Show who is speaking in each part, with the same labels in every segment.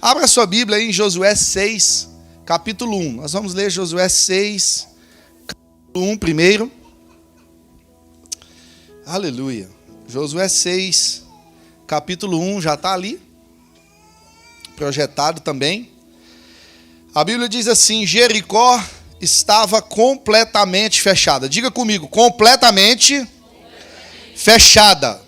Speaker 1: Abra sua Bíblia aí em Josué 6, capítulo 1. Nós vamos ler Josué 6, capítulo 1 primeiro. Aleluia. Josué 6, capítulo 1, já está ali, projetado também. A Bíblia diz assim: Jericó estava completamente fechada. Diga comigo, completamente fechada,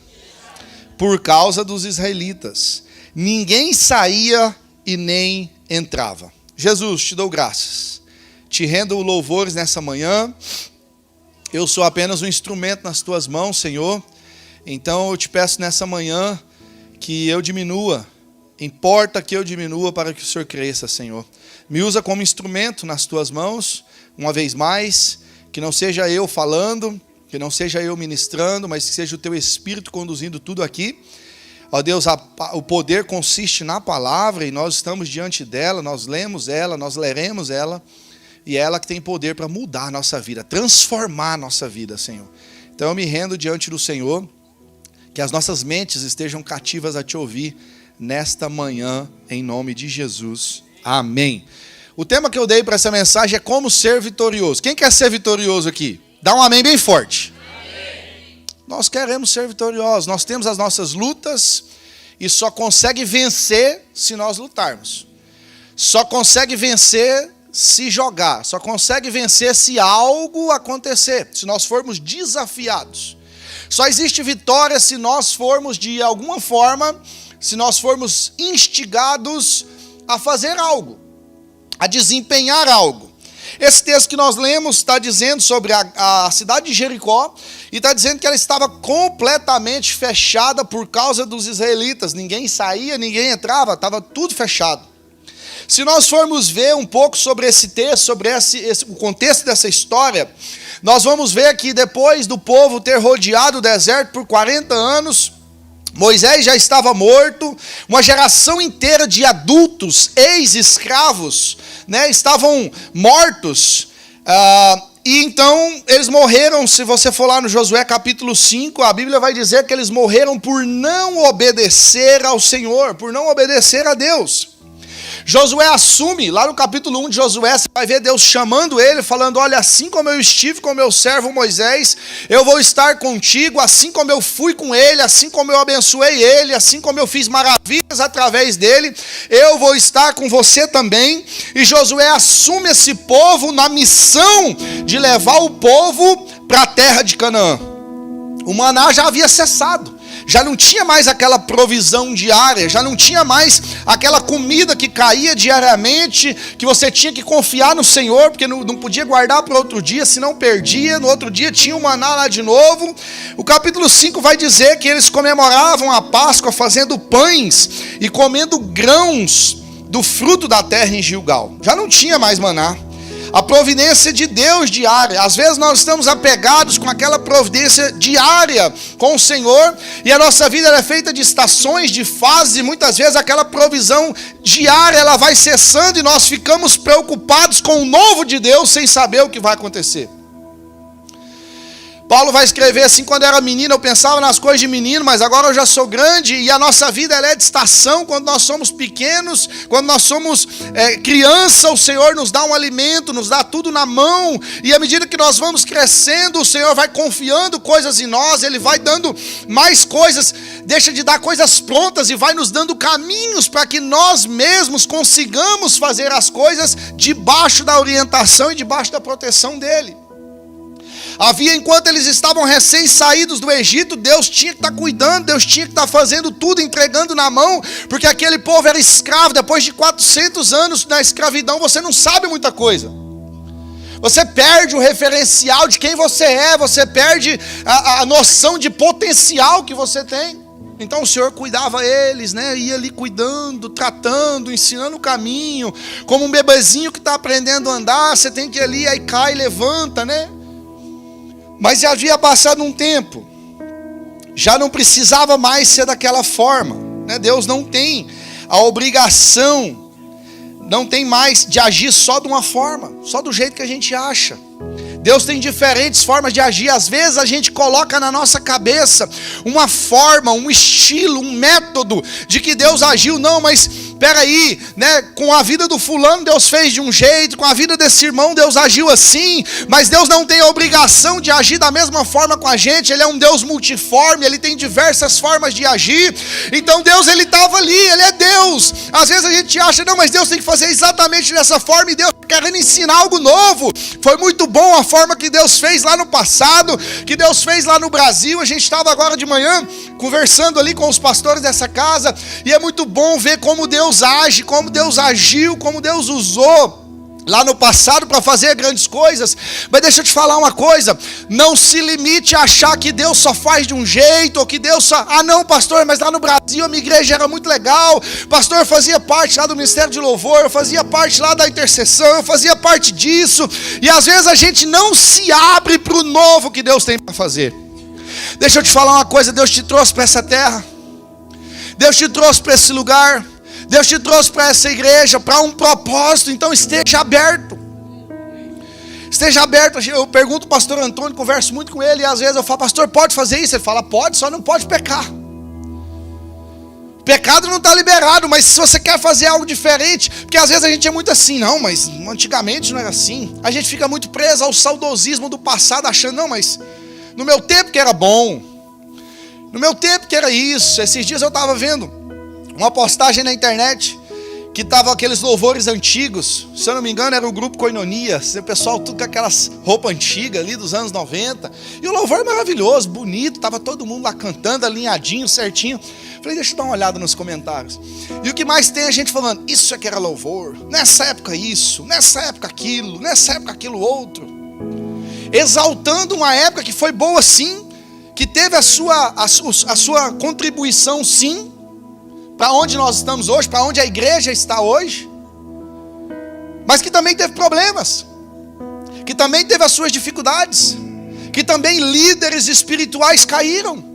Speaker 1: por causa dos israelitas. Ninguém saía e nem entrava. Jesus, te dou graças. Te rendo louvores nessa manhã. Eu sou apenas um instrumento nas tuas mãos, Senhor. Então eu te peço nessa manhã que eu diminua. Importa que eu diminua para que o Senhor cresça, Senhor. Me usa como instrumento nas tuas mãos, uma vez mais. Que não seja eu falando, que não seja eu ministrando, mas que seja o teu Espírito conduzindo tudo aqui. Ó Deus, o poder consiste na palavra e nós estamos diante dela, nós lemos ela, nós leremos ela. E é ela que tem poder para mudar a nossa vida, transformar a nossa vida, Senhor. Então eu me rendo diante do Senhor, que as nossas mentes estejam cativas a te ouvir nesta manhã, em nome de Jesus. Amém. O tema que eu dei para essa mensagem é como ser vitorioso. Quem quer ser vitorioso aqui? Dá um amém bem forte. Amém. Nós queremos ser vitoriosos. Nós temos as nossas lutas e só consegue vencer se nós lutarmos. Só consegue vencer se jogar. Só consegue vencer se algo acontecer, se nós formos desafiados. Só existe vitória se nós formos de alguma forma, se nós formos instigados a fazer algo, a desempenhar algo. Esse texto que nós lemos está dizendo sobre a cidade de Jericó e está dizendo que ela estava completamente fechada por causa dos israelitas. Ninguém saía, ninguém entrava, estava tudo fechado. Se nós formos ver um pouco sobre esse texto, sobre o contexto dessa história, nós vamos ver que depois do povo ter rodeado o deserto por 40 anos, Moisés já estava morto, uma geração inteira de adultos, ex-escravos, estavam mortos, e então eles morreram. Se você for lá no Josué capítulo 5, a Bíblia vai dizer que eles morreram por não obedecer ao Senhor, por não obedecer a Deus. Josué assume, lá no capítulo 1 de Josué, você vai ver Deus chamando ele, falando: olha, assim como eu estive com meu servo Moisés, eu vou estar contigo, assim como eu fui com ele, assim como eu abençoei ele, assim como eu fiz maravilhas através dele, eu vou estar com você também. E Josué assume esse povo na missão de levar o povo para a terra de Canaã. O maná já havia cessado. Já não tinha mais aquela provisão diária, já não tinha mais aquela comida que caía diariamente, que você tinha que confiar no Senhor, porque não podia guardar para outro dia, senão perdia. No outro dia tinha o maná lá de novo. O capítulo 5 vai dizer que eles comemoravam a Páscoa fazendo pães e comendo grãos do fruto da terra em Gilgal. Já não tinha mais maná. A providência de Deus diária. Às vezes nós estamos apegados com aquela providência diária com o Senhor, e a nossa vida é feita de estações, de fases, e muitas vezes aquela provisão diária ela vai cessando e nós ficamos preocupados com o novo de Deus sem saber o que vai acontecer. Paulo vai escrever assim: quando eu era menino eu pensava nas coisas de menino, mas agora eu já sou grande. E a nossa vida ela é de estação. Quando nós somos pequenos, quando nós somos criança, o Senhor nos dá um alimento, nos dá tudo na mão. E à medida que nós vamos crescendo, o Senhor vai confiando coisas em nós, Ele vai dando mais coisas, deixa de dar coisas prontas e vai nos dando caminhos para que nós mesmos consigamos fazer as coisas debaixo da orientação e debaixo da proteção dEle. Havia, enquanto eles estavam recém-saídos do Egito, Deus tinha que estar cuidando, Deus tinha que estar fazendo tudo, entregando na mão, porque aquele povo era escravo. Depois de 400 anos na escravidão, você não sabe muita coisa. Você perde o referencial de quem você é, você perde a noção de potencial que você tem. Então o Senhor cuidava eles, ia ali cuidando, tratando, ensinando o caminho, como um bebezinho que está aprendendo a andar. Você tem que ir ali, aí cai, levanta, Mas já havia passado um tempo, já não precisava mais ser daquela forma, Deus não tem a obrigação, não tem mais de agir só de uma forma, só do jeito que a gente acha. Deus tem diferentes formas de agir. Às vezes a gente coloca na nossa cabeça uma forma, um estilo, um método de que Deus agiu. Não, mas peraí, né? Com a vida do fulano Deus fez de um jeito, com a vida desse irmão Deus agiu assim, mas Deus não tem a obrigação de agir da mesma forma com a gente. Ele é um Deus multiforme, Ele tem diversas formas de agir. Então Deus, Ele estava ali, Ele é Deus. Às vezes a gente acha, não, mas Deus tem que fazer exatamente dessa forma, e Deus querendo ensinar algo novo. Foi muito bom a forma que Deus fez lá no passado, que Deus fez lá no Brasil. A gente estava agora de manhã conversando ali com os pastores dessa casa, e é muito bom ver como Deus age, como Deus agiu, como Deus usou lá no passado para fazer grandes coisas. Mas deixa eu te falar uma coisa, não se limite a achar que Deus só faz de um jeito, ou que Deus só, não pastor, mas lá no Brasil a minha igreja era muito legal, pastor, eu fazia parte lá do ministério de louvor, eu fazia parte lá da intercessão, eu fazia parte disso, e às vezes a gente não se abre para o novo que Deus tem para fazer. Deixa eu te falar uma coisa, Deus te trouxe para essa terra, Deus te trouxe para esse lugar, Deus te trouxe para essa igreja, para um propósito. Então esteja aberto. Esteja aberto. Eu pergunto ao pastor Antônio, converso muito com ele, e às vezes eu falo, pastor, pode fazer isso? Ele fala, pode, só não pode pecar. Pecado não está liberado, mas se você quer fazer algo diferente, porque às vezes a gente é muito assim, não, mas antigamente não era assim. A gente fica muito preso ao saudosismo do passado, achando, não, mas no meu tempo que era bom, no meu tempo que era isso. Esses dias eu estava vendo uma postagem na internet, que estavam aqueles louvores antigos, se eu não me engano era o grupo Koinonia, o pessoal tudo com aquelas roupas antigas ali dos anos 90, e o louvor maravilhoso, bonito, estava todo mundo lá cantando, alinhadinho, certinho. Falei, deixa eu dar uma olhada nos comentários, e o que mais tem a gente falando, isso é que era louvor, nessa época isso, nessa época aquilo, nessa época aquilo outro, exaltando uma época que foi boa sim, que teve a sua contribuição sim, para onde nós estamos hoje, para onde a igreja está hoje, mas que também teve problemas, que também teve as suas dificuldades, que também líderes espirituais caíram.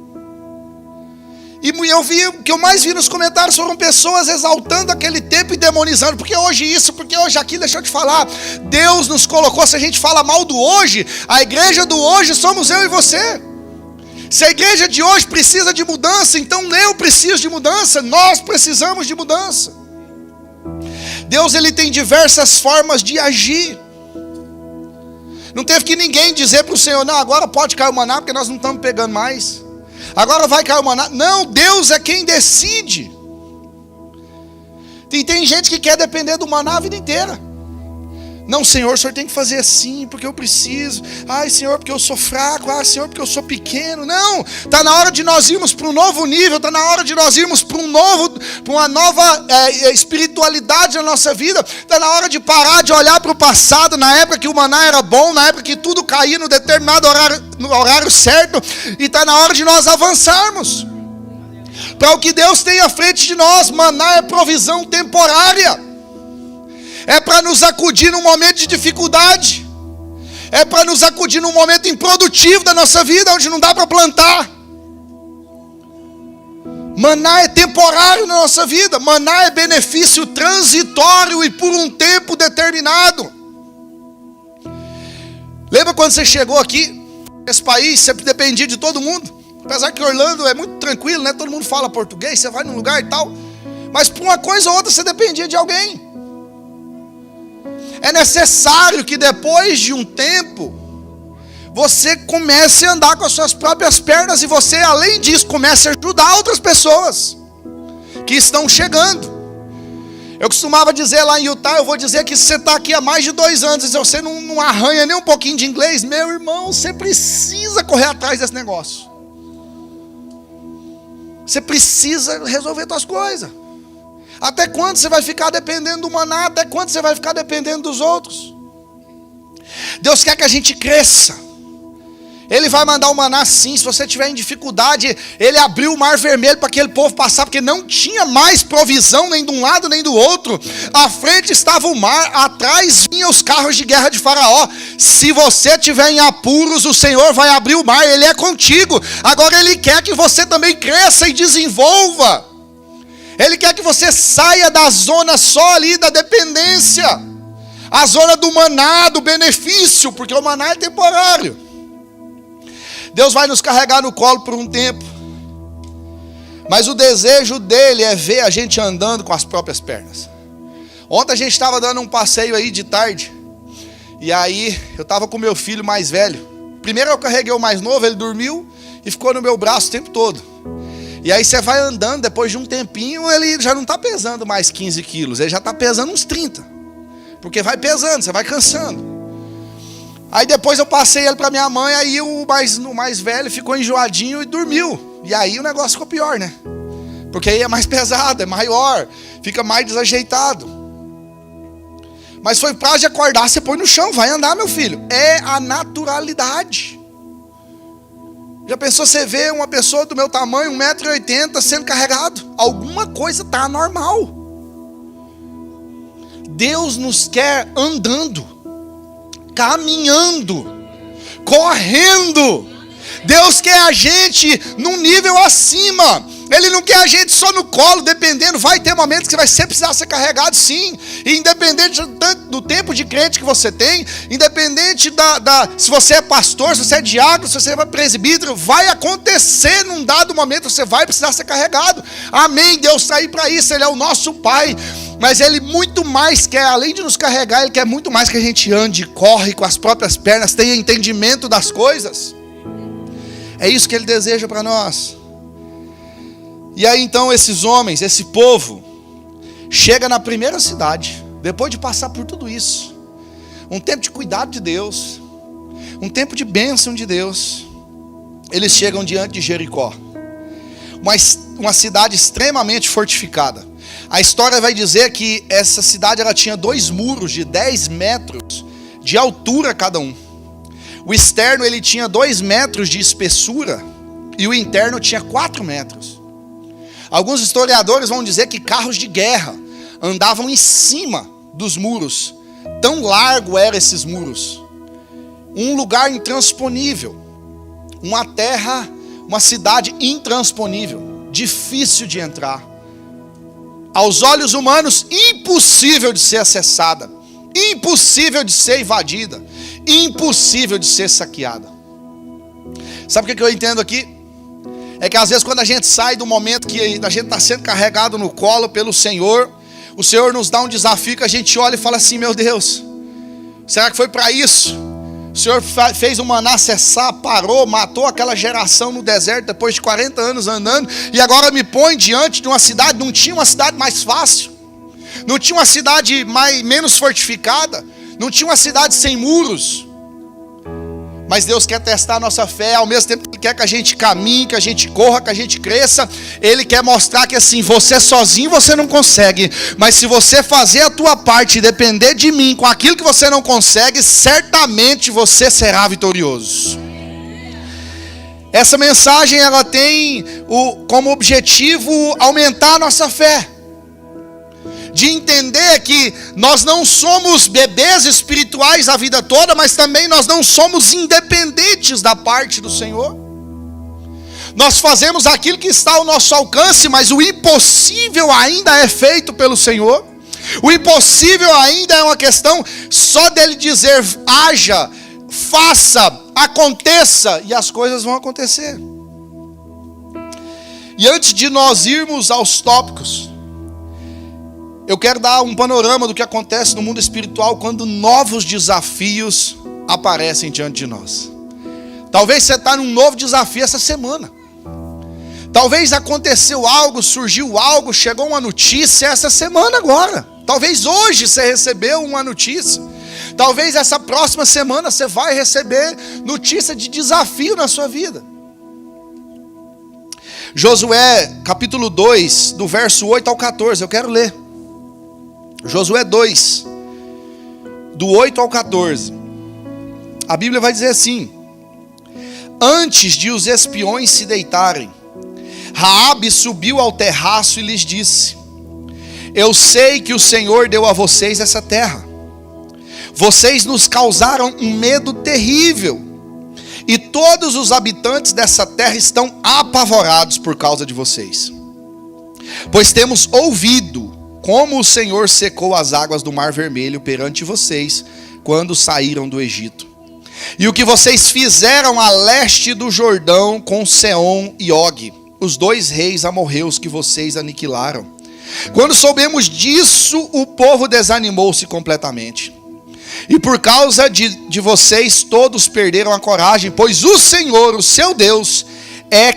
Speaker 1: E eu vi, o que eu mais vi nos comentários foram pessoas exaltando aquele tempo e demonizando, porque hoje isso, porque hoje aquilo. Deixa eu te falar, Deus nos colocou, se a gente fala mal do hoje, a igreja do hoje somos eu e você. Se a igreja de hoje precisa de mudança, então eu preciso de mudança, nós precisamos de mudança. Deus, Ele tem diversas formas de agir. Não teve que ninguém dizer para o Senhor, não, agora pode cair o maná, porque nós não estamos pegando mais. Agora vai cair o maná. Não, Deus é quem decide. Tem gente que quer depender do maná a vida inteira. Não, Senhor, o Senhor tem que fazer assim, porque eu preciso. Ai, Senhor, porque eu sou fraco. Ah, Senhor, porque eu sou pequeno. Não, está na hora de nós irmos para um novo nível. Está na hora de nós irmos para uma nova espiritualidade na nossa vida. Está na hora de parar de olhar para o passado, na época que o maná era bom, na época que tudo caía no determinado horário, no horário certo. E está na hora de nós avançarmos para o que Deus tem à frente de nós. Maná é provisão temporária. É para nos acudir num momento de dificuldade. É para nos acudir num momento improdutivo da nossa vida, onde não dá para plantar. Maná é temporário na nossa vida. Maná é benefício transitório e por um tempo determinado. Lembra quando você chegou aqui, nesse país, você dependia de todo mundo? Apesar que Orlando é muito tranquilo, né? Todo mundo fala português, você vai num lugar e tal. Mas por uma coisa ou outra você dependia de alguém. É necessário que depois de um tempo, você comece a andar com as suas próprias pernas, e você, além disso, comece a ajudar outras pessoas que estão chegando. Eu costumava dizer lá em Utah, eu vou dizer que se você está aqui há mais de 2 anos, e você não arranha nem um pouquinho de inglês, meu irmão, você precisa correr atrás desse negócio. Você precisa resolver suas coisas. Até quando você vai ficar dependendo do maná? Até quando você vai ficar dependendo dos outros? Deus quer que a gente cresça. Ele vai mandar o maná sim. Se você estiver em dificuldade, Ele abriu o mar vermelho para aquele povo passar, porque não tinha mais provisão nem de um lado nem do outro. À frente estava o mar, atrás vinham os carros de guerra de Faraó. Se você estiver em apuros, o Senhor vai abrir o mar, Ele é contigo. Agora Ele quer que você também cresça e desenvolva. Ele quer que você saia da zona só ali da dependência, a zona do maná, do benefício, porque o maná é temporário. Deus vai nos carregar no colo por um tempo, Mas o desejo dele é ver a gente andando com as próprias pernas. Ontem a gente estava dando um passeio aí de tarde. E aí eu estava com meu filho mais velho. Primeiro eu carreguei o mais novo, ele dormiu e ficou no meu braço o tempo todo. E aí você vai andando, depois de um tempinho, ele já não está pesando mais 15 quilos. Ele já está pesando uns 30. Porque vai pesando, você vai cansando. Aí depois eu passei ele para minha mãe, aí o mais velho ficou enjoadinho e dormiu. E aí o negócio ficou pior, né? Porque aí é mais pesado, é maior, fica mais desajeitado. Mas foi prazo de acordar, você põe no chão, vai andar, meu filho. É a naturalidade. Já pensou, você vê uma pessoa do meu tamanho, 1,80 m, sendo carregado? Alguma coisa está anormal. Deus nos quer andando, caminhando, correndo. Deus quer a gente num nível acima. Ele não quer a gente só no colo, dependendo. Vai ter momentos que você vai sempre precisar ser carregado, sim. E independente do tempo de crente que você tem, independente se você é pastor, se você é diácono, se você é presbítero, vai acontecer num dado momento, você vai precisar ser carregado. Amém, Deus está aí para isso, Ele é o nosso Pai. Mas Ele muito mais quer, além de nos carregar, Ele quer muito mais que a gente ande, corre com as próprias pernas, tenha entendimento das coisas. É isso que Ele deseja para nós. E aí então esses homens, esse povo, chega na primeira cidade, depois de passar por tudo isso, um tempo de cuidado de Deus, um tempo de bênção de Deus, eles chegam diante de Jericó, uma cidade extremamente fortificada. A história vai dizer que essa cidade ela tinha 2 muros de 10 metros de altura cada um. O externo ele tinha 2 metros de espessura e o interno tinha 4 metros. Alguns historiadores vão dizer que carros de guerra andavam em cima dos muros. Tão largo eram esses muros. Um lugar intransponível. Uma cidade intransponível. Difícil de entrar. Aos olhos humanos, impossível de ser acessada. Impossível de ser invadida. Impossível de ser saqueada. Sabe o que eu entendo aqui? É que às vezes quando a gente sai do momento que a gente está sendo carregado no colo pelo Senhor, o Senhor nos dá um desafio que a gente olha e fala assim, meu Deus, será que foi para isso? O Senhor fez o maná cessar, parou, matou aquela geração no deserto depois de 40 anos andando, e agora me põe diante de uma cidade. Não tinha uma cidade mais fácil, não tinha uma cidade menos fortificada, não tinha uma cidade sem muros. Mas Deus quer testar a nossa fé, ao mesmo tempo que Ele quer que a gente caminhe, que a gente corra, que a gente cresça. Ele quer mostrar que assim, você sozinho você não consegue, mas se você fazer a tua parte e depender de mim com aquilo que você não consegue, certamente você será vitorioso. Essa mensagem ela tem como objetivo aumentar a nossa fé. De entender que nós não somos bebês espirituais a vida toda, mas também nós não somos independentes da parte do Senhor. Nós fazemos aquilo que está ao nosso alcance, mas o impossível ainda é feito pelo Senhor. O impossível ainda é uma questão só dele dizer, haja, faça, aconteça, e as coisas vão acontecer. E antes de nós irmos aos tópicos, eu quero dar um panorama do que acontece no mundo espiritual quando novos desafios aparecem diante de nós. Talvez você está num novo desafio essa semana. Talvez aconteceu algo, surgiu algo, chegou uma notícia essa semana agora. Talvez hoje você recebeu uma notícia. Talvez essa próxima semana você vai receber notícia de desafio na sua vida. Josué, capítulo 2, do verso 8 ao 14, eu quero ler. Josué 2, do 8 ao 14. A Bíblia vai dizer assim: antes de os espiões se deitarem, Raabe subiu ao terraço e lhes disse: eu sei que o Senhor deu a vocês essa terra. Vocês nos causaram um medo terrível, e todos os habitantes dessa terra estão apavorados por causa de vocês. Pois temos ouvido como o Senhor secou as águas do Mar Vermelho perante vocês, quando saíram do Egito. E o que vocês fizeram a leste do Jordão com Seom e Og, os 2 reis amorreus que vocês aniquilaram. Quando soubemos disso, o povo desanimou-se completamente. E por causa de vocês, todos perderam a coragem, pois o Senhor, o seu Deus, é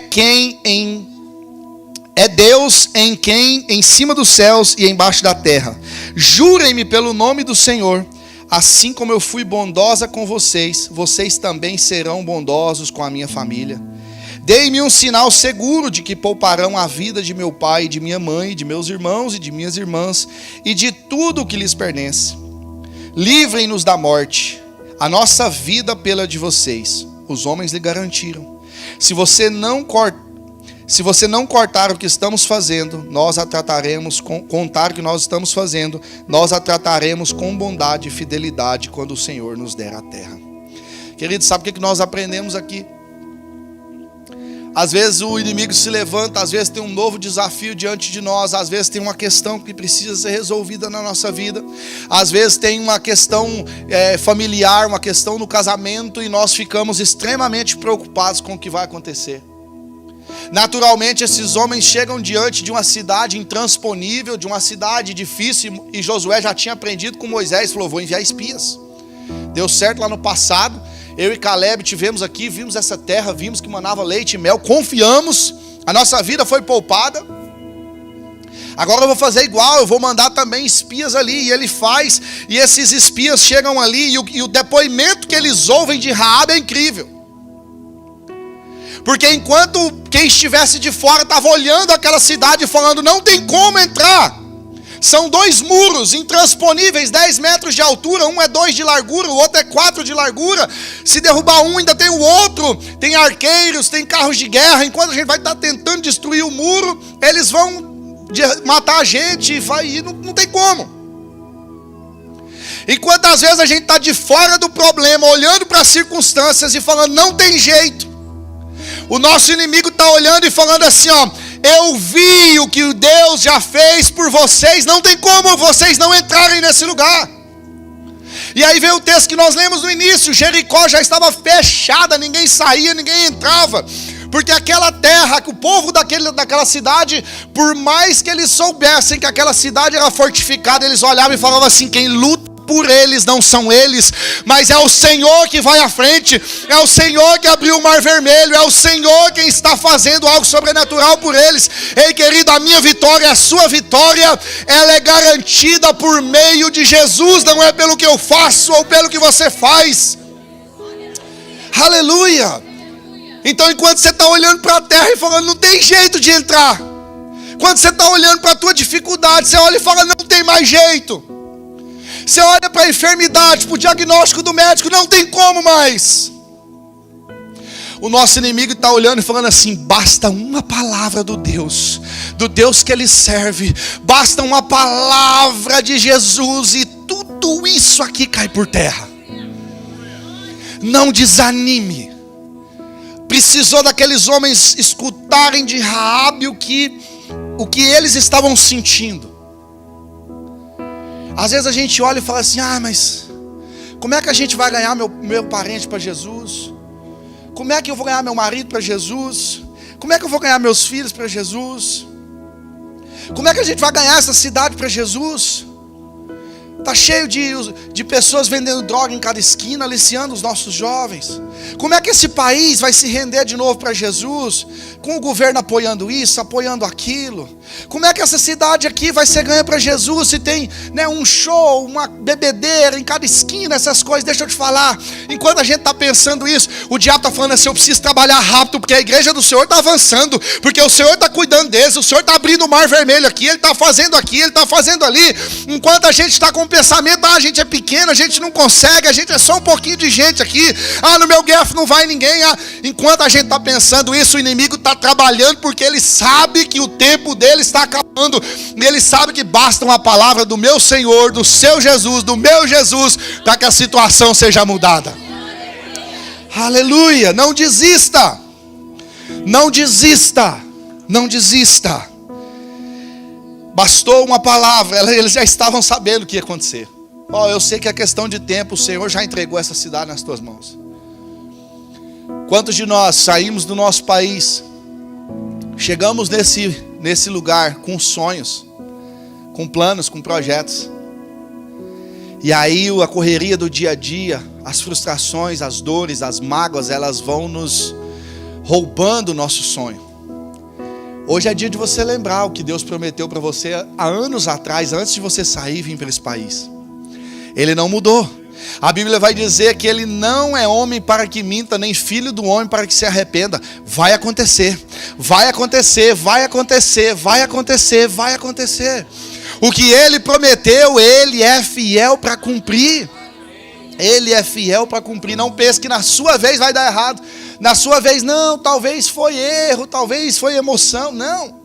Speaker 1: Deus em cima dos céus e embaixo da terra. Jurem-me pelo nome do Senhor, assim como eu fui bondosa com vocês, vocês também serão bondosos com a minha família. Deem-me um sinal seguro de que pouparão a vida de meu pai, de minha mãe, de meus irmãos e de minhas irmãs, e de tudo o que lhes pertence. Livrem-nos da morte, a nossa vida pela de vocês. Os homens lhe garantiram. Se você não cortar o que estamos fazendo, nós a trataremos com bondade e fidelidade quando o Senhor nos der a terra. Queridos, sabe o que nós aprendemos aqui? Às vezes o inimigo se levanta, às vezes tem um novo desafio diante de nós, às vezes tem uma questão que precisa ser resolvida na nossa vida, às vezes tem uma questão familiar, uma questão no casamento, e nós ficamos extremamente preocupados com o que vai acontecer. Naturalmente, esses homens chegam diante de uma cidade intransponível, de uma cidade difícil, e Josué já tinha aprendido com Moisés, falou: vou enviar espias. Deu certo lá no passado. Eu e Caleb tivemos aqui, vimos essa terra, vimos que manava leite e mel, confiamos, a nossa vida foi poupada. Agora eu vou fazer igual, eu vou mandar também espias ali. E ele faz, e esses espias chegam ali, e o depoimento que eles ouvem de Raabe é incrível. Porque enquanto quem estivesse de fora estava olhando aquela cidade falando: não tem como entrar. São 2 muros intransponíveis, 10 metros de altura, um é 2 de largura, o outro é 4 de largura. Se derrubar um, ainda tem o outro. Tem arqueiros, tem carros de guerra. Enquanto a gente vai estar tentando destruir o muro, eles vão matar a gente, e não tem como. Enquanto às vezes a gente está de fora do problema, olhando para as circunstâncias e falando: não tem jeito, o nosso inimigo está olhando e falando assim: ó, eu vi o que Deus já fez por vocês, não tem como vocês não entrarem nesse lugar. E aí vem o texto que nós lemos no início: Jericó já estava fechada, ninguém saía, ninguém entrava, porque aquela terra, o povo daquela cidade, por mais que eles soubessem que aquela cidade era fortificada, eles olhavam e falavam assim: quem luta por eles não são eles, mas é o Senhor que vai à frente, é o Senhor que abriu o mar vermelho, é o Senhor quem está fazendo algo sobrenatural por eles. Ei, querido, a minha vitória, a sua vitória, ela é garantida por meio de Jesus, não é pelo que eu faço ou pelo que você faz. Aleluia! Então, enquanto você está olhando para a terra e falando: não tem jeito de entrar, quando você está olhando para a tua dificuldade, você olha e fala: não tem mais jeito. Você olha para a enfermidade, para o diagnóstico do médico: não tem como mais. O nosso inimigo está olhando e falando assim: basta uma palavra do Deus que ele serve, basta uma palavra de Jesus e tudo isso aqui cai por terra. Não desanime. Precisou daqueles homens escutarem de Raabe o que eles estavam sentindo. Às vezes a gente olha e fala assim: ah, mas como é que a gente vai ganhar meu parente para Jesus? Como é que eu vou ganhar meu marido para Jesus? Como é que eu vou ganhar meus filhos para Jesus? Como é que a gente vai ganhar essa cidade para Jesus? Está cheio de pessoas vendendo droga em cada esquina, aliciando os nossos jovens. Como é que esse país vai se render de novo para Jesus? Com o governo apoiando isso, apoiando aquilo. Como é que essa cidade aqui vai ser ganha para Jesus se tem, um show, uma bebedeira em cada esquina, essas coisas? Deixa eu te falar, enquanto a gente está pensando isso, o diabo está falando assim: eu preciso trabalhar rápido, porque a igreja do Senhor está avançando, porque o Senhor está cuidando deles, o Senhor está abrindo o mar vermelho aqui, Ele está fazendo aqui, Ele está fazendo ali. Enquanto a gente está com o pensamento: a gente é pequeno, a gente não consegue, a gente é só um pouquinho de gente aqui, no meu guerra não vai ninguém. Enquanto a gente está pensando isso, o inimigo está trabalhando, porque ele sabe que o tempo dele está acabando, e ele sabe que basta uma palavra do meu Senhor, do seu Jesus, do meu Jesus, para que a situação seja mudada. Aleluia! Não desista, não desista, não desista. Bastou uma palavra, eles já estavam sabendo o que ia acontecer. Eu sei que é questão de tempo, o Senhor já entregou essa cidade nas tuas mãos. Quantos de nós saímos do nosso país chegamos nesse lugar com sonhos, com planos, com projetos. E aí a correria do dia a dia, as frustrações, as dores, as mágoas, elas vão nos roubando o nosso sonho. Hoje é dia de você lembrar o que Deus prometeu para você há anos atrás, antes de você sair e vir para esse país. Ele não mudou. A Bíblia vai dizer que ele não é homem para que minta, nem filho do homem para que se arrependa. Vai acontecer, vai acontecer, vai acontecer, vai acontecer, vai acontecer. O que ele prometeu, ele é fiel para cumprir. Ele é fiel para cumprir. Não pense que na sua vez vai dar errado. Na sua vez não, talvez foi erro, talvez foi emoção. Não.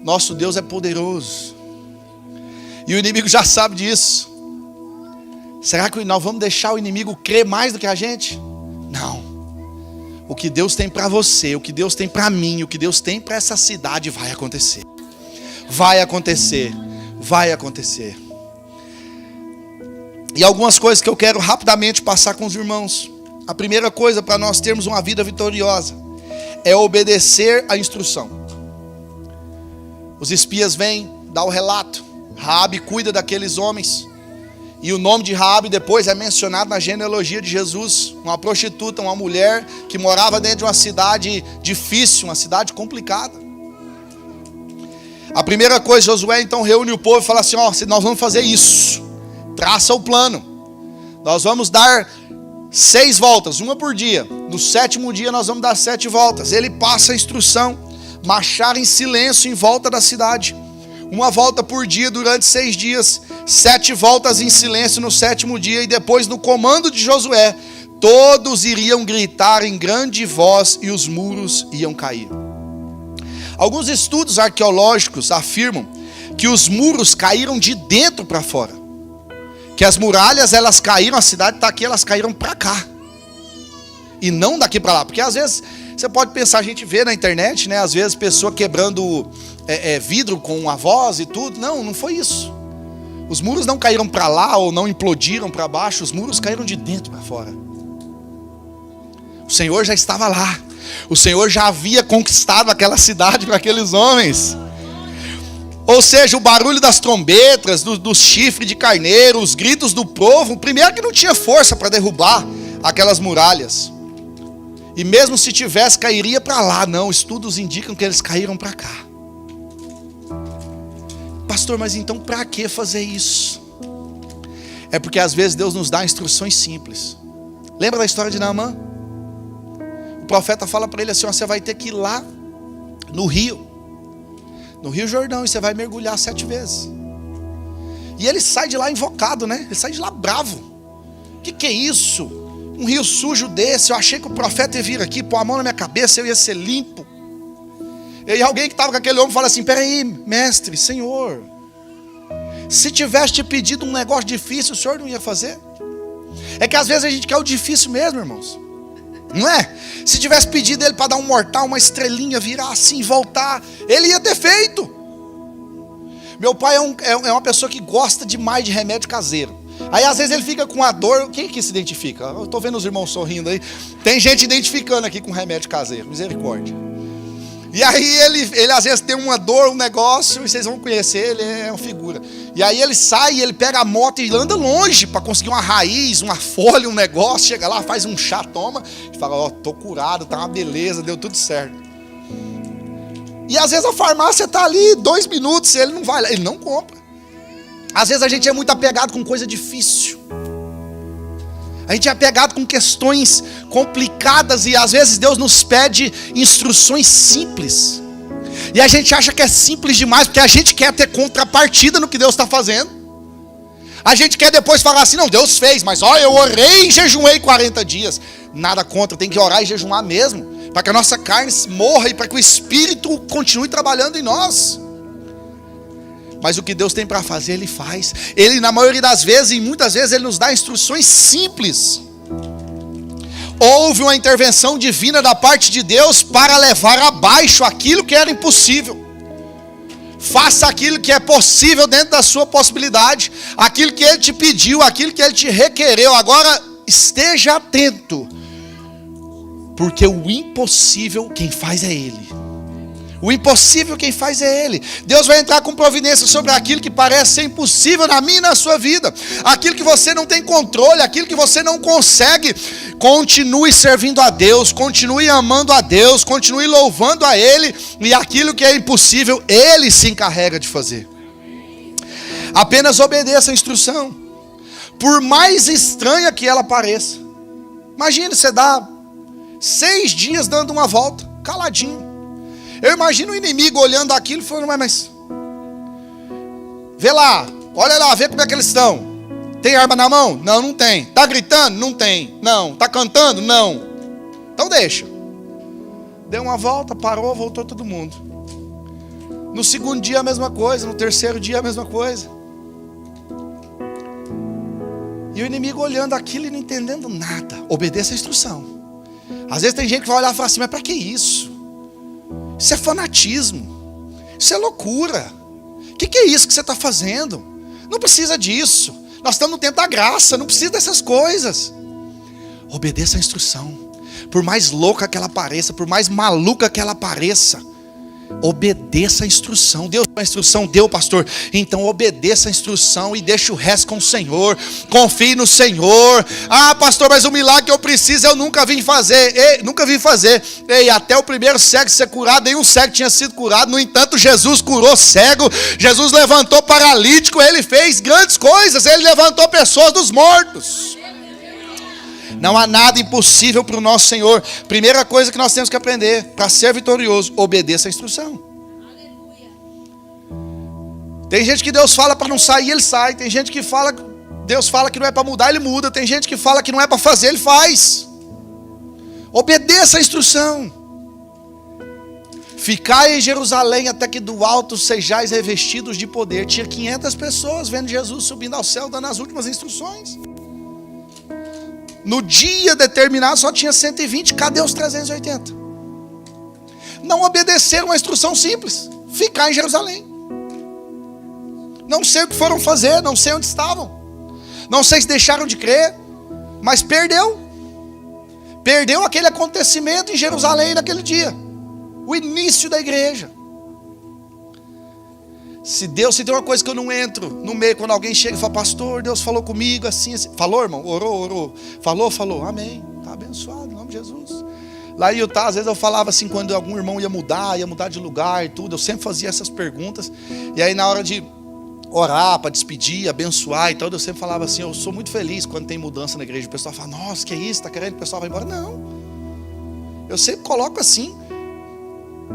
Speaker 1: Nosso Deus é poderoso. E o inimigo já sabe disso. Será que nós vamos deixar o inimigo crer mais do que a gente? Não. O que Deus tem para você, o que Deus tem para mim, o que Deus tem para essa cidade vai acontecer. Vai acontecer. Vai acontecer. E algumas coisas que eu quero rapidamente passar com os irmãos. A primeira coisa para nós termos uma vida vitoriosa é obedecer à instrução. Os espias vêm dar o relato. Raabe cuida daqueles homens. E o nome de Raabe depois é mencionado na genealogia de Jesus. Uma prostituta, uma mulher que morava dentro de uma cidade difícil, uma cidade complicada. A primeira coisa, Josué então reúne o povo e fala assim: ó, nós vamos fazer isso. Traça o plano. Nós vamos dar 6 voltas, uma por dia. No 7º dia nós vamos dar 7 voltas. Ele passa a instrução: marchar em silêncio em volta da cidade. Uma volta por dia durante 6 dias. 7 voltas em silêncio no 7º dia. E depois, no comando de Josué, todos iriam gritar em grande voz e os muros iam cair. Alguns estudos arqueológicos afirmam que os muros caíram de dentro para fora. Que as muralhas, elas caíram, a cidade está aqui, elas caíram para cá. E não daqui para lá. Porque às vezes, você pode pensar, a gente vê na internet, né? Às vezes, pessoa quebrando vidro com a voz e tudo. Não, não foi isso. Os muros não caíram para lá ou não implodiram para baixo. Os muros caíram de dentro para fora. O Senhor já estava lá. O Senhor já havia conquistado aquela cidade para aqueles homens. Ou seja, o barulho das trombetas, do chifre de carneiro, os gritos do povo, primeiro que não tinha força para derrubar aquelas muralhas. E mesmo se tivesse, cairia para lá. Não, estudos indicam que eles caíram para cá. Pastor, mas então para que fazer isso? É porque às vezes Deus nos dá instruções simples. Lembra da história de Naamã? O profeta fala para ele assim: ó, você vai ter que ir lá no Rio Jordão, e você vai mergulhar 7 vezes. E ele sai de lá invocado, né? Ele sai de lá bravo. Que é isso? Um rio sujo desse? Eu achei que o profeta ia vir aqui, pôr a mão na minha cabeça, eu ia ser limpo. E alguém que estava com aquele homem fala assim: peraí, mestre, Senhor, se tivesse te pedido um negócio difícil, o Senhor não ia fazer? É que às vezes a gente quer o difícil mesmo, irmãos. Não é? Se tivesse pedido ele para dar um mortal, uma estrelinha, virar assim, voltar, ele ia ter feito. Meu pai é uma pessoa que gosta demais de remédio caseiro. Aí às vezes ele fica com a dor. Quem que se identifica? Eu estou vendo os irmãos sorrindo aí. Tem gente identificando aqui com remédio caseiro. Misericórdia. E aí ele às vezes tem uma dor, um negócio, e vocês vão conhecer, ele é uma figura. E aí ele sai, ele pega a moto e anda longe para conseguir uma raiz, uma folha, um negócio. Chega lá, faz um chá, toma, e fala: ó, tô curado, tá uma beleza, deu tudo certo. E às vezes a farmácia tá ali 2 minutos, ele não vai lá, ele não compra. Às vezes a gente é muito apegado com coisa difícil. A gente é apegado com questões complicadas e às vezes Deus nos pede instruções simples. E a gente acha que é simples demais, porque a gente quer ter contrapartida no que Deus está fazendo. A gente quer depois falar assim: não, Deus fez, mas ó, eu orei e jejuei 40 dias. Nada contra, tem que orar e jejuar mesmo, para que a nossa carne morra e para que o Espírito continue trabalhando em nós. Mas o que Deus tem para fazer, Ele faz. Ele, na maioria das vezes, e muitas vezes, Ele nos dá instruções simples. Houve uma intervenção divina da parte de Deus para levar abaixo aquilo que era impossível. Faça aquilo que é possível dentro da sua possibilidade. Aquilo que Ele te pediu, aquilo que Ele te requereu. Agora, esteja atento. Porque o impossível, quem faz é Ele. O impossível quem faz é Ele. Deus vai entrar com providência sobre aquilo que parece ser impossível na minha e na sua vida. Aquilo que você não tem controle, aquilo que você não consegue. Continue servindo a Deus, continue amando a Deus, continue louvando a Ele. E aquilo que é impossível, Ele se encarrega de fazer. Apenas obedeça a instrução, por mais estranha que ela pareça. Imagina, você dá 6 dias dando uma volta, caladinho. Eu imagino o inimigo olhando aquilo e falando, mas vê lá, olha lá, vê como é que eles estão. Tem arma na mão? Não, não tem. Está gritando? Não tem. Não. Está cantando? Não. Então deixa. Deu uma volta, parou, voltou todo mundo. No segundo dia a mesma coisa, no terceiro dia a mesma coisa. E o inimigo olhando aquilo e não entendendo nada. Obedeça a instrução. Às vezes tem gente que vai olhar e falar assim, mas para que isso? Isso é fanatismo. Isso é loucura. O que é isso que você está fazendo? Não precisa disso. Nós estamos no tempo da graça, não precisa dessas coisas. Obedeça a instrução. Por mais louca que ela pareça, por mais maluca que ela pareça, obedeça a instrução. Deus deu a instrução, deu, pastor. Então obedeça a instrução e deixe o resto com o Senhor. Confie no Senhor. Ah, pastor, mas o milagre que eu preciso eu nunca vim fazer. Nunca vim fazer. Ei, até o primeiro cego ser curado, nenhum cego tinha sido curado. No entanto, Jesus curou cego. Jesus levantou paralítico. Ele fez grandes coisas. Ele levantou pessoas dos mortos. Não há nada impossível para o nosso Senhor. Primeira coisa que nós temos que aprender, para ser vitorioso, obedeça a instrução. Aleluia. Tem gente que Deus fala para não sair, ele sai. Tem gente que Deus fala que não é para mudar, ele muda. Tem gente que fala que não é para fazer, ele faz. Obedeça a instrução. Ficai em Jerusalém até que do alto sejais revestidos de poder. Tinha 500 pessoas vendo Jesus subindo ao céu, dando as últimas instruções. No dia determinado só tinha 120, cadê os 380? Não obedeceram uma instrução simples, ficar em Jerusalém. Não sei o que foram fazer, não sei onde estavam. Não sei se deixaram de crer, mas perdeu. Perdeu aquele acontecimento em Jerusalém naquele dia. O início da igreja. Se tem uma coisa que eu não entro no meio, quando alguém chega e fala, pastor, Deus falou comigo assim, assim. Falou, irmão? Orou. Falou. Amém. Está abençoado, em nome de Jesus. Lá em Utah, às vezes eu falava assim, quando algum irmão ia mudar de lugar e tudo, eu sempre fazia essas perguntas. E aí na hora de orar, para despedir, abençoar e tal, eu sempre falava assim, eu sou muito feliz quando tem mudança na igreja. O pessoal fala, nossa, que é isso? Está querendo que o pessoal vá embora? Não. Eu sempre coloco assim.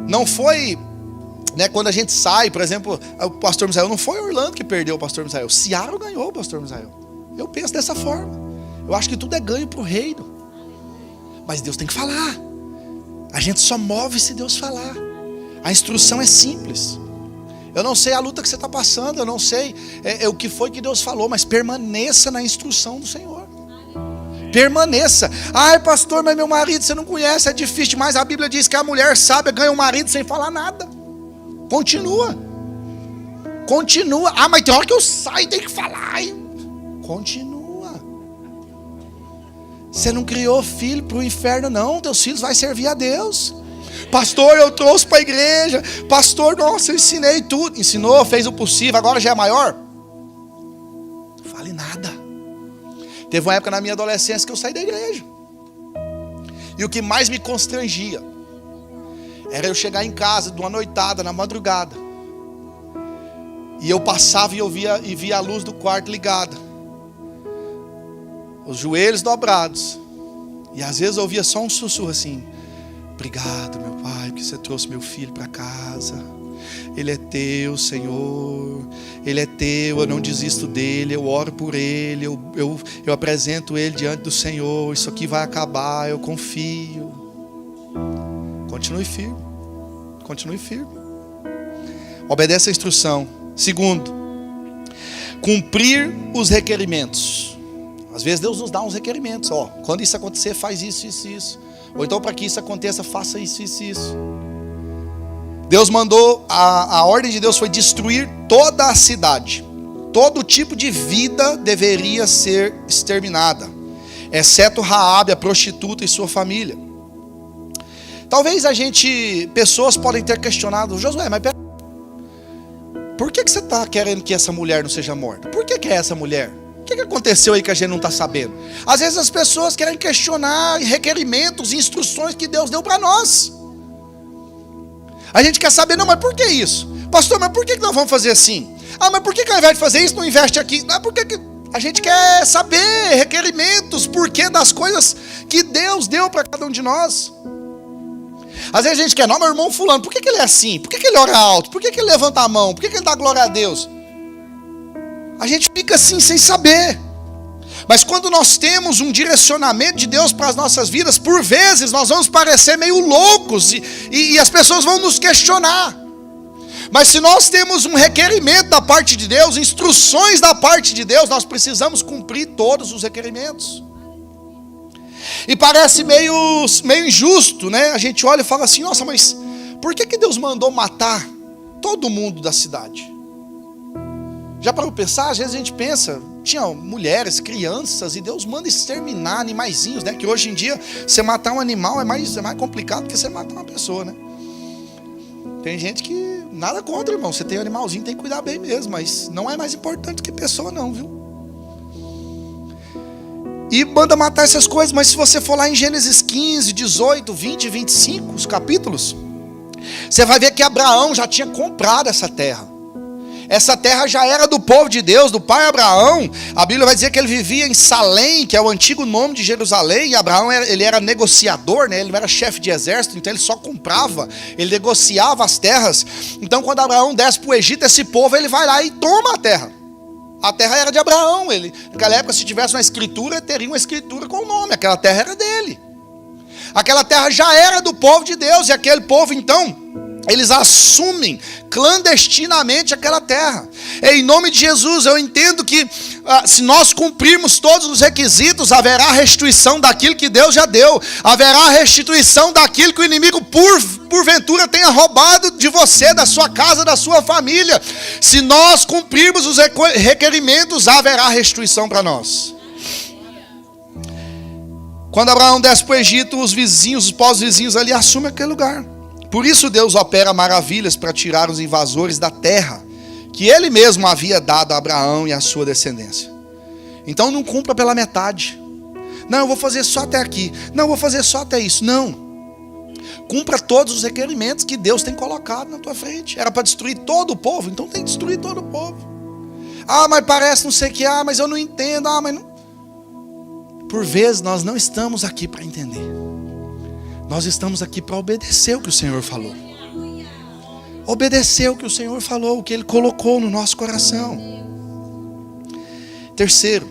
Speaker 1: Não foi... Quando a gente sai, por exemplo, o pastor Misael, não foi Orlando que perdeu o pastor Misael, Seattle ganhou o pastor Misael. Eu penso dessa forma. Eu acho que tudo é ganho para o reino. Mas Deus tem que falar. A gente só move se Deus falar. A instrução é simples. Eu não sei a luta que você está passando, eu não sei o que foi que Deus falou, mas permaneça na instrução do Senhor. Permaneça. Ai, pastor, mas meu marido você não conhece, é difícil demais. A Bíblia diz que a mulher sábia ganha um marido sem falar nada. Continua. Ah, mas tem hora que eu saio e tenho que falar. Continua. Você não criou filho para o inferno, não. Teus filhos vão servir a Deus. Pastor, eu trouxe para a igreja. Pastor, nossa, eu ensinei tudo. Ensinou, fez o possível, agora já é maior? Não fale nada. Teve uma época na minha adolescência que eu saí da igreja. E o que mais me constrangia era eu chegar em casa de uma noitada, na madrugada. E eu passava e eu via a luz do quarto ligada. Os joelhos dobrados. E às vezes eu ouvia só um sussurro assim. Obrigado, meu pai, que você trouxe meu filho para casa. Ele é teu, Senhor. Ele é teu, eu não desisto dele. Eu oro por ele, eu apresento ele diante do Senhor. Isso aqui vai acabar, eu confio. Continue firme. Obedece a instrução. Segundo, cumprir os requerimentos. Às vezes Deus nos dá uns requerimentos. Quando isso acontecer, faz isso. Ou então para que isso aconteça, faça isso. Deus mandou, a ordem de Deus foi destruir toda a cidade. Todo tipo de vida deveria ser exterminada, exceto Raabe, a prostituta e sua família. Talvez pessoas podem ter questionado, Josué, mas por que você está querendo que essa mulher não seja morta? Por que é essa mulher? O que aconteceu aí que a gente não está sabendo? Às vezes as pessoas querem questionar requerimentos, instruções que Deus deu para nós. A gente quer saber, não, mas por que isso? Pastor, mas por que nós vamos fazer assim? Ah, mas por que ao invés de fazer isso, não investe aqui? Ah, por que a gente quer saber requerimentos, porquê das coisas que Deus deu para cada um de nós? Às vezes a gente quer, não, meu irmão fulano, por que ele é assim? Por que ele ora alto? Por que ele levanta a mão? Por que ele dá glória a Deus? A gente fica assim, sem saber. Mas quando nós temos um direcionamento de Deus para as nossas vidas, por vezes nós vamos parecer meio loucos e as pessoas vão nos questionar. Mas se nós temos um requerimento da parte de Deus, instruções da parte de Deus, nós precisamos cumprir todos os requerimentos. E parece meio injusto, né? A gente olha e fala assim, nossa, mas por que Deus mandou matar todo mundo da cidade? Já para eu pensar, às vezes a gente pensa, tinha mulheres, crianças, e Deus manda exterminar animaizinhos, né? Que hoje em dia, você matar um animal é mais complicado do que você matar uma pessoa, né? Tem gente que, nada contra, irmão, você tem um animalzinho, tem que cuidar bem mesmo, mas não é mais importante que pessoa não, viu? E manda matar essas coisas, mas se você for lá em Gênesis 15, 18, 20, 25, os capítulos, você vai ver que Abraão já tinha comprado essa terra. Essa terra já era do povo de Deus, do pai Abraão. A Bíblia vai dizer que ele vivia em Salém, que é o antigo nome de Jerusalém. E Abraão ele era negociador, né? Ele não era chefe de exército, então ele só comprava, ele negociava as terras. Então quando Abraão desce para o Egito, esse povo ele vai lá e toma a terra. A terra era de Abraão. Naquela época, se tivesse uma escritura, teria uma escritura com o nome. Aquela terra era dele. Aquela terra já era do povo de Deus. E aquele povo, então, eles assumem clandestinamente aquela terra. Em nome de Jesus, eu entendo que se nós cumprirmos todos os requisitos, haverá restituição daquilo que Deus já deu. Haverá restituição daquilo que o inimigo porventura tenha roubado de você, da sua casa, da sua família. Se nós cumprirmos os requerimentos, haverá restituição para nós. Quando Abraão desce para o Egito, os pós-vizinhos ali assumem aquele lugar. Por isso Deus opera maravilhas para tirar os invasores da terra que Ele mesmo havia dado a Abraão e a sua descendência. Então não cumpra pela metade. Não, eu vou fazer só até aqui. Não, eu vou fazer só até isso. Não. Cumpra todos os requerimentos que Deus tem colocado na tua frente. Era para destruir todo o povo, então tem que destruir todo o povo. Ah, mas parece não sei o que. Ah, mas eu não entendo. Ah, mas não. Por vezes nós não estamos aqui para entender. Nós estamos aqui para obedecer o que o Senhor falou. Obedecer o que o Senhor falou, o que Ele colocou no nosso coração. Terceiro,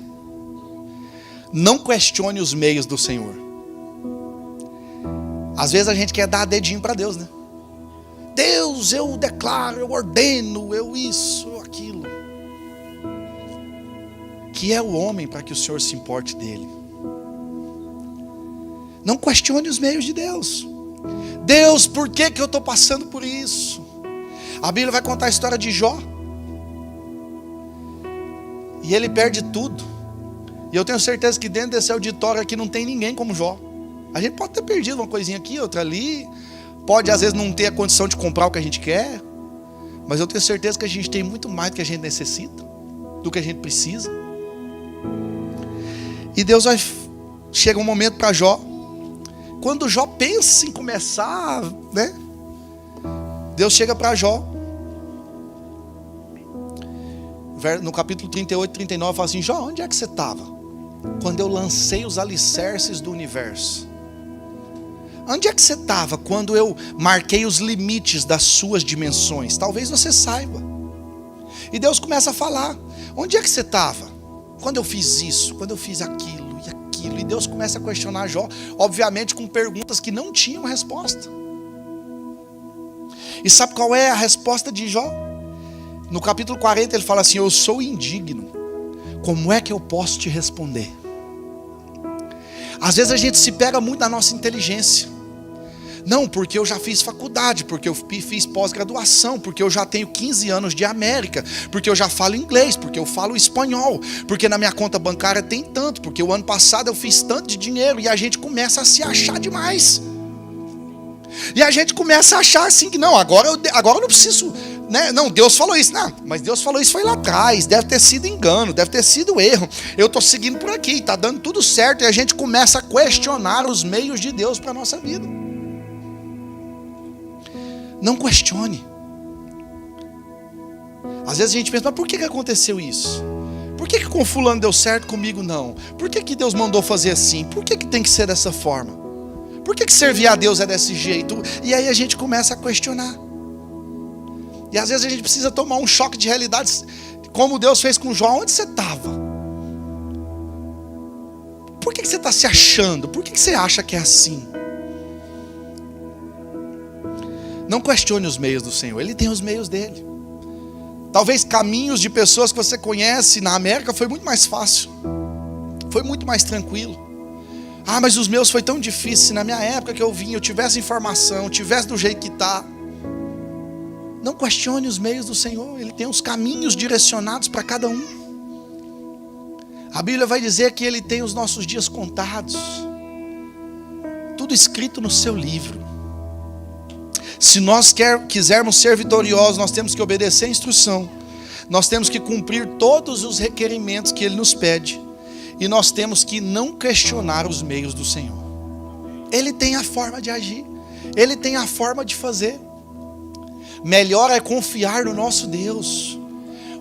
Speaker 1: não questione os meios do Senhor. Às vezes a gente quer dar dedinho para Deus, né? Deus, eu declaro, eu ordeno, eu isso, eu aquilo. Que é o homem para que o Senhor se importe dele? Não questione os meios de Deus. Deus, por que eu estou passando por isso? A Bíblia vai contar a história de Jó. E ele perde tudo. E eu tenho certeza que dentro desse auditório aqui não tem ninguém como Jó. A gente pode ter perdido uma coisinha aqui, outra ali. Pode às vezes não ter a condição de comprar o que a gente quer. Mas eu tenho certeza que a gente tem muito mais do que a gente necessita, do que a gente precisa. E Deus vai... Chega um momento para Jó. Quando Jó pensa em começar, né? Deus chega para Jó. No capítulo 38, 39, fala assim: Jó, onde é que você estava? Quando eu lancei os alicerces do universo. Onde é que você estava quando eu marquei os limites das suas dimensões? Talvez você saiba. E Deus começa a falar: onde é que você estava quando eu fiz isso, quando eu fiz aquilo e aquilo? E Deus começa a questionar Jó, obviamente com perguntas que não tinham resposta. E sabe qual é a resposta de Jó? No capítulo 40 ele fala assim: eu sou indigno, como é que eu posso te responder? Às vezes a gente se pega muito na nossa inteligência. Não, porque eu já fiz faculdade, porque eu fiz pós-graduação, porque eu já tenho 15 anos de América, porque eu já falo inglês, porque eu falo espanhol, porque na minha conta bancária tem tanto, porque o ano passado eu fiz tanto de dinheiro, e a gente começa a se achar demais. E a gente começa a achar assim que não, agora eu não preciso, né? Não, Deus falou isso, não, mas Deus falou isso foi lá atrás, deve ter sido engano, deve ter sido erro. Eu estou seguindo por aqui, está dando tudo certo, e a gente começa a questionar os meios de Deus para a nossa vida. Não questione. Às vezes a gente pensa, mas por que aconteceu isso? Por que com fulano deu certo, comigo não? Por que Deus mandou fazer assim? Por que tem que ser dessa forma? Por que servir a Deus é desse jeito? E aí a gente começa a questionar. E às vezes a gente precisa tomar um choque de realidade, como Deus fez com Jó. Onde você estava? Por que você está se achando? Por que você acha que é assim? Não questione os meios do Senhor, Ele tem os meios dele. Talvez caminhos de pessoas que você conhece na América foi muito mais fácil, foi muito mais tranquilo. Ah, mas os meus foi tão difícil. Se na minha época que eu vim, eu tivesse informação, tivesse do jeito que está. Não questione os meios do Senhor, Ele tem os caminhos direcionados para cada um. A Bíblia vai dizer que Ele tem os nossos dias contados, tudo escrito no seu livro. Se nós quisermos ser vitoriosos, nós temos que obedecer a instrução, nós temos que cumprir todos os requerimentos que Ele nos pede, e nós temos que não questionar os meios do Senhor. Ele tem a forma de agir, Ele tem a forma de fazer. Melhor é confiar no nosso Deus.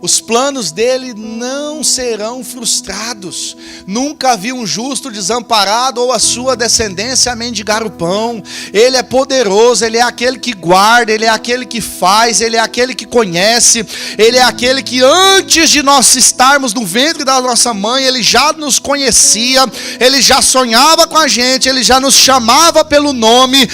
Speaker 1: Os planos dele não serão frustrados. Nunca vi um justo desamparado ou a sua descendência mendigar o pão. Ele é poderoso, Ele é aquele que guarda, Ele é aquele que faz, Ele é aquele que conhece, Ele é aquele que antes de nós estarmos no ventre da nossa mãe, Ele já nos conhecia, Ele já sonhava com a gente, Ele já nos chamava pelo nome.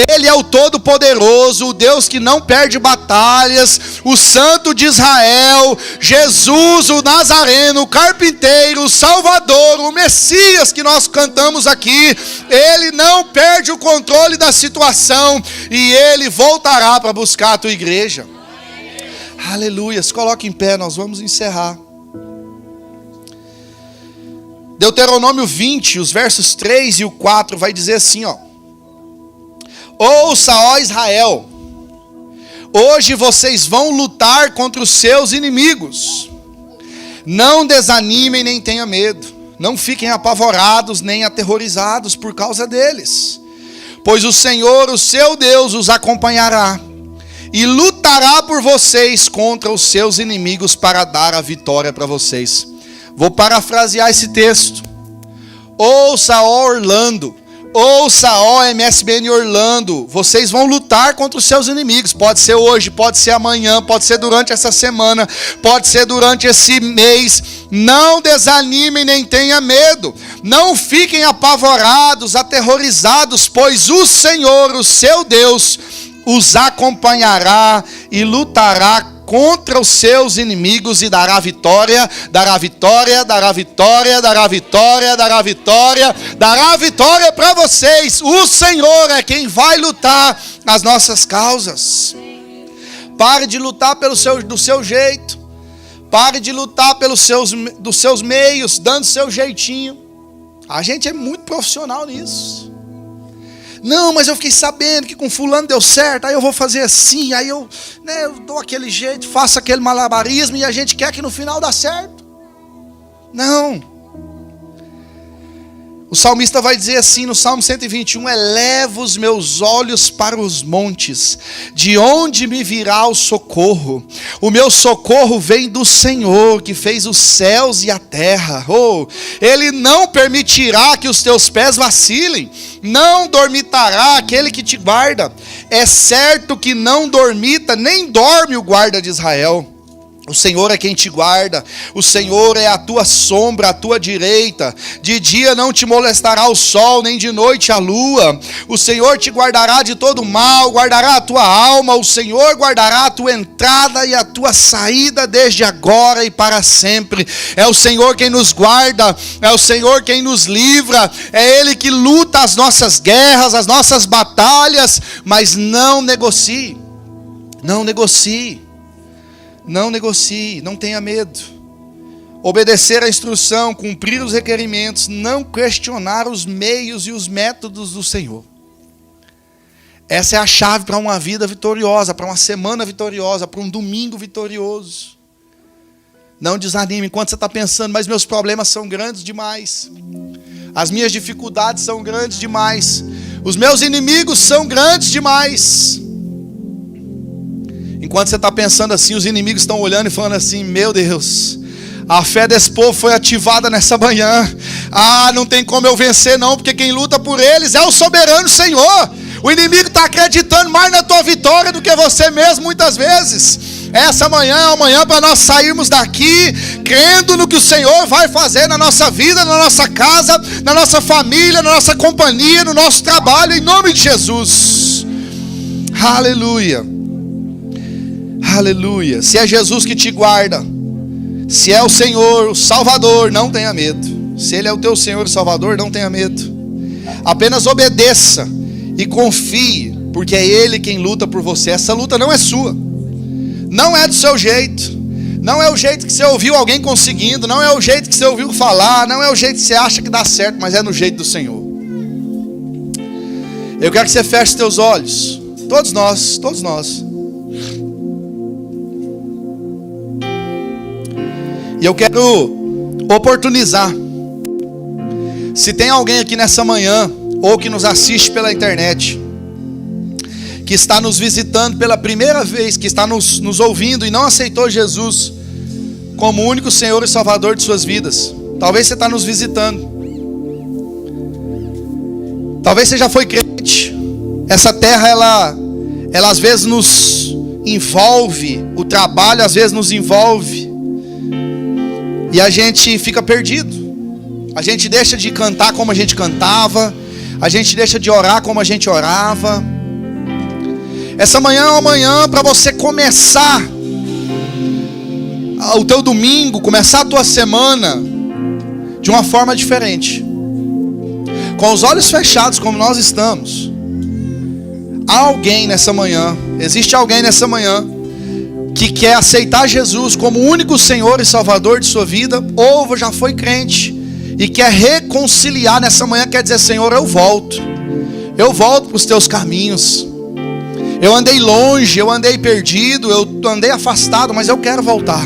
Speaker 1: Ele é o Todo-Poderoso, o Deus que não perde batalhas, o Santo de Israel, Jesus, o Nazareno, o Carpinteiro, o Salvador, o Messias que nós cantamos aqui. Ele não perde o controle da situação e Ele voltará para buscar a tua igreja. Aleluia. Se coloque em pé, nós vamos encerrar. Deuteronômio 20, os versos 3 e o 4 vai dizer assim, ó: ouça, ó Israel, hoje vocês vão lutar contra os seus inimigos. Não desanimem nem tenham medo. Não fiquem apavorados nem aterrorizados por causa deles. Pois o Senhor, o seu Deus, os acompanhará e lutará por vocês contra os seus inimigos para dar a vitória para vocês. Vou parafrasear esse texto. Ouça, ó Orlando. Ouça, ó MSBN Orlando, vocês vão lutar contra os seus inimigos. Pode ser hoje, pode ser amanhã, pode ser durante essa semana, pode ser durante esse mês. Não desanimem nem tenham medo. Não fiquem apavorados, aterrorizados, pois o Senhor, o seu Deus, os acompanhará e lutará contra os seus inimigos e dará vitória, dará vitória, dará vitória, dará vitória, dará vitória, dará vitória para vocês. O Senhor é quem vai lutar as nossas causas. Pare de lutar do seu jeito. Pare de lutar dos seus meios, dando seu jeitinho. A gente é muito profissional nisso. Não, mas eu fiquei sabendo que com fulano deu certo, aí eu vou fazer assim, aí eu dou aquele jeito, faço aquele malabarismo e a gente quer que no final dá certo. Não. O salmista vai dizer assim no Salmo 121, elevo os meus olhos para os montes, de onde me virá o socorro? O meu socorro vem do Senhor, que fez os céus e a terra. Ele não permitirá que os teus pés vacilem, não dormitará aquele que te guarda. É certo que não dormita, nem dorme o guarda de Israel. O Senhor é quem te guarda, o Senhor é a tua sombra, a tua direita. De dia não te molestará o sol, nem de noite a lua. O Senhor te guardará de todo mal, guardará a tua alma. O Senhor guardará a tua entrada e a tua saída desde agora e para sempre. É o Senhor quem nos guarda, é o Senhor quem nos livra. É Ele que luta as nossas guerras, as nossas batalhas. Mas não negocie, não negocie. Não negocie, não tenha medo. Obedecer à instrução, cumprir os requerimentos, não questionar os meios e os métodos do Senhor. Essa é a chave para uma vida vitoriosa, para uma semana vitoriosa, para um domingo vitorioso. Não desanime enquanto você está pensando, mas meus problemas são grandes demais. As minhas dificuldades são grandes demais. Os meus inimigos são grandes demais. Enquanto você está pensando assim, os inimigos estão olhando e falando assim: meu Deus, a fé desse povo foi ativada nessa manhã. Não tem como eu vencer não, porque quem luta por eles é o soberano Senhor. O inimigo está acreditando mais na tua vitória do que você mesmo muitas vezes. Essa manhã é uma manhã para nós sairmos daqui crendo no que o Senhor vai fazer na nossa vida, na nossa casa, na nossa família, na nossa companhia, no nosso trabalho, em nome de Jesus. Aleluia. Aleluia. Se é Jesus que te guarda, se é o Senhor, o Salvador, não tenha medo. Se Ele é o teu Senhor e Salvador, não tenha medo. Apenas obedeça e confie, porque é Ele quem luta por você. Essa luta não é sua, não é do seu jeito, não é o jeito que você ouviu alguém conseguindo, não é o jeito que você ouviu falar, não é o jeito que você acha que dá certo, mas é no jeito do Senhor. Eu quero que você feche seus olhos, todos nós. E eu quero oportunizar, se tem alguém aqui nessa manhã, ou que nos assiste pela internet, que está nos visitando pela primeira vez, que está nos ouvindo e não aceitou Jesus como o único Senhor e Salvador de suas vidas. Talvez você está nos visitando. Talvez você já foi crente. Essa terra, ela às vezes nos envolve, o trabalho às vezes nos envolve, e a gente fica perdido. A gente deixa de cantar como a gente cantava, a gente deixa de orar como a gente orava. Essa manhã é uma manhã para você começar o teu domingo, começar a tua semana de uma forma diferente. Com os olhos fechados como nós estamos. Há alguém nessa manhã, existe alguém nessa manhã que quer aceitar Jesus como o único Senhor e Salvador de sua vida, ou já foi crente e quer reconciliar nessa manhã, quer dizer: Senhor, eu volto para os teus caminhos. Eu andei longe, eu andei perdido, eu andei afastado, mas eu quero voltar.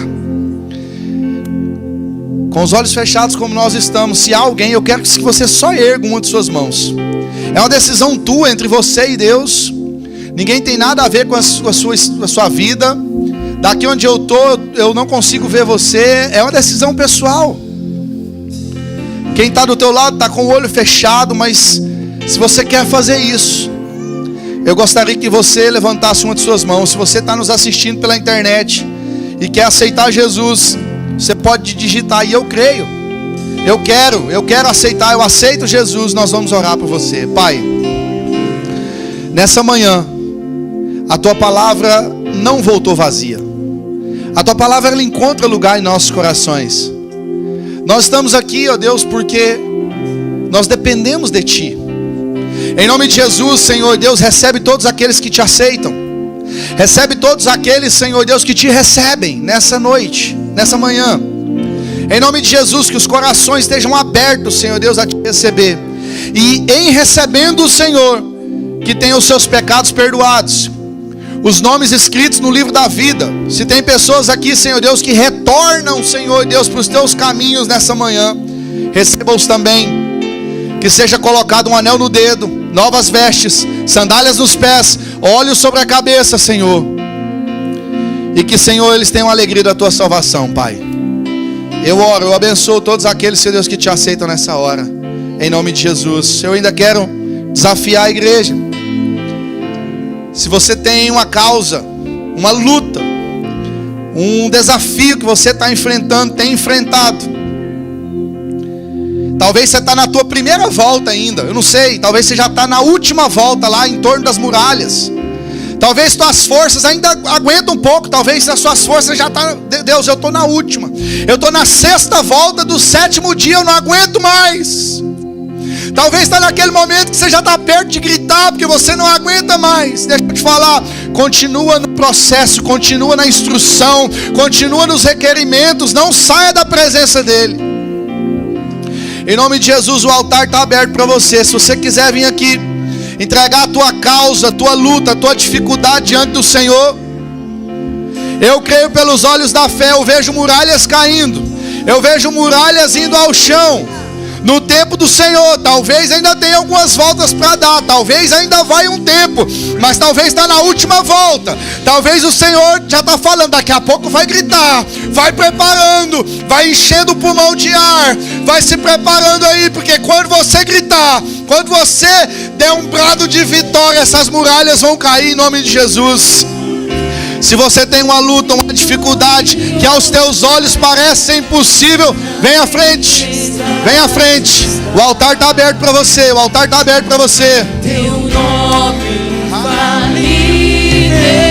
Speaker 1: Com os olhos fechados como nós estamos, se há alguém, eu quero que você só erga uma de suas mãos. É uma decisão tua entre você e Deus. Ninguém tem nada a ver com a sua vida. Daqui onde eu estou, eu não consigo ver você. É uma decisão pessoal. Quem está do teu lado está com o olho fechado, mas se você quer fazer isso, eu gostaria que você levantasse uma de suas mãos. Se você está nos assistindo pela internet e quer aceitar Jesus, você pode digitar: e eu creio, eu quero aceitar, eu aceito Jesus. Nós vamos orar por você. Pai, nessa manhã, a tua palavra não voltou vazia. A tua palavra, ela encontra lugar em nossos corações. Nós estamos aqui, ó Deus, porque nós dependemos de Ti. Em nome de Jesus, Senhor Deus, recebe todos aqueles que Te aceitam. Recebe todos aqueles, Senhor Deus, que Te recebem nessa noite, nessa manhã. Em nome de Jesus, que os corações estejam abertos, Senhor Deus, a Te receber. E em recebendo o Senhor, que tenha os seus pecados perdoados, os nomes escritos no livro da vida. Se tem pessoas aqui, Senhor Deus, que retornam, Senhor Deus, para os teus caminhos nessa manhã, receba-os também. Que seja colocado um anel no dedo, novas vestes, sandálias nos pés, óleos sobre a cabeça, Senhor. E que, Senhor, eles tenham a alegria da tua salvação, Pai. Eu oro, eu abençoo todos aqueles, Senhor Deus, que Te aceitam nessa hora, em nome de Jesus. Eu ainda quero desafiar a igreja. Se você tem uma causa, uma luta, um desafio que você está enfrentando, tem enfrentado. Talvez você está na tua primeira volta ainda, eu não sei. Talvez você já está na última volta lá em torno das muralhas. Talvez tuas forças ainda aguentam um pouco. Talvez as suas forças já estão... Deus, eu estou na última. Eu estou na 6ª volta do 7º dia, eu não aguento mais. Talvez está naquele momento que você já está perto de gritar, porque você não aguenta mais. Deixa eu te falar, continua no processo, continua na instrução, continua nos requerimentos, não saia da presença dEle. Em nome de Jesus, o altar está aberto para você. Se você quiser vir aqui entregar a tua causa, a tua luta, a tua dificuldade diante do Senhor. Eu creio pelos olhos da fé, eu vejo muralhas caindo, eu vejo muralhas indo ao chão. No tempo do Senhor, talvez ainda tenha algumas voltas para dar, talvez ainda vai um tempo, mas talvez está na última volta. Talvez o Senhor já está falando, daqui a pouco vai gritar, vai preparando, vai enchendo o pulmão de ar, vai se preparando aí, porque quando você gritar, quando você der um brado de vitória, essas muralhas vão cair em nome de Jesus. Se você tem uma luta, uma dificuldade que aos teus olhos parece impossível, vem à frente, vem à frente. O altar está aberto para você, o altar está aberto para você.
Speaker 2: Teu nome vale.